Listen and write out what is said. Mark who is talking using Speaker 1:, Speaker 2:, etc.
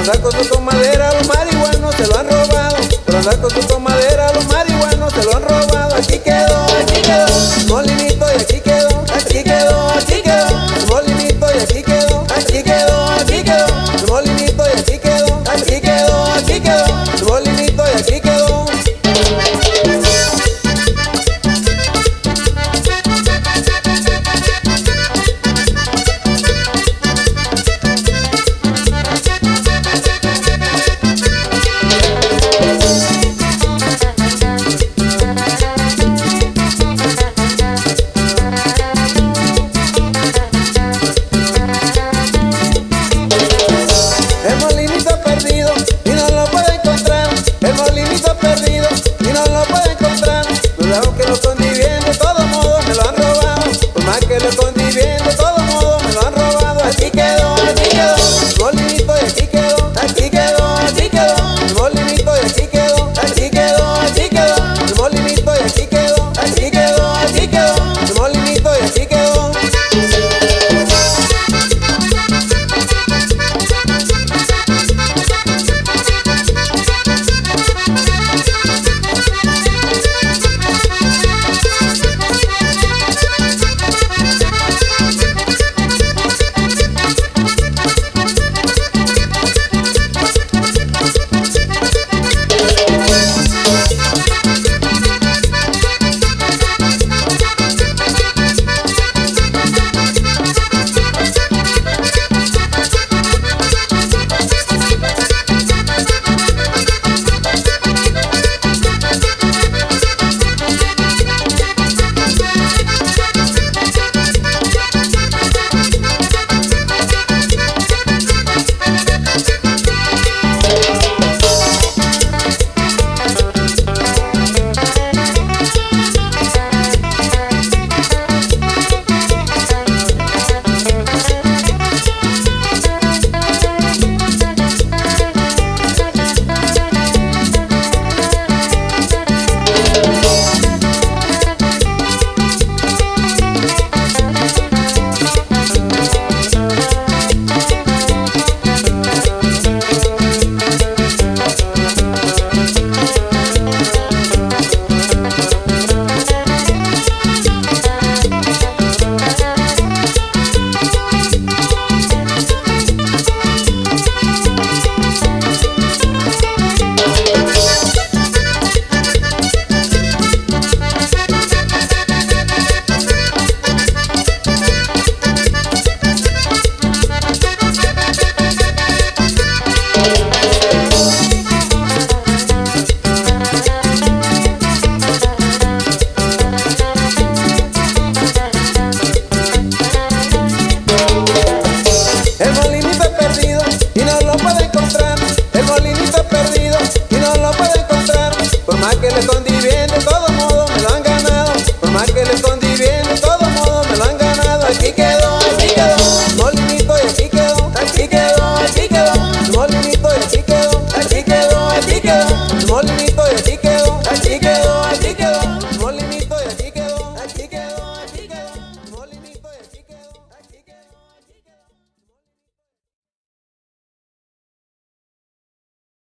Speaker 1: andar con su tomadera los marihuanos se lo han robado. Por andar con su tomadera los marihuanos se lo han robado. Aquí quedó, molinito y aquí quedó, aquí quedó, aquí quedó, molinito y aquí quedó, aquí quedó, aquí quedó, molinito y aquí quedó, aquí quedó, aquí quedó, molinito y aquí quedó. El molinito perdido y no lo puede encontrar. El molinito perdido y no lo puede encontrar. Cuidado que lo escondí bien, de todos modos me lo han robado. Por más que lo escondí bien, de todos modos me lo han robado. Aquí quedó, molinito y aquí quedó, aquí quedó, aquí quedó, molinito y aquí quedó, aquí quedó, aquí quedó, molinito y aquí quedó, aquí quedó, aquí quedó, molinito y aquí quedó. El molinito perdido y no lo puede encontrar. El molinito perdido y no lo puede encontrar. Por más que le escondí bien, de todos modos me lo han ganado. Por más que le escondí bien, de todos modos me lo han ganado. Aquí quedó, molinito y aquí quedó, aquí quedó, aquí quedó, molinito y aquí quedó, aquí quedó, aquí quedó, molinito.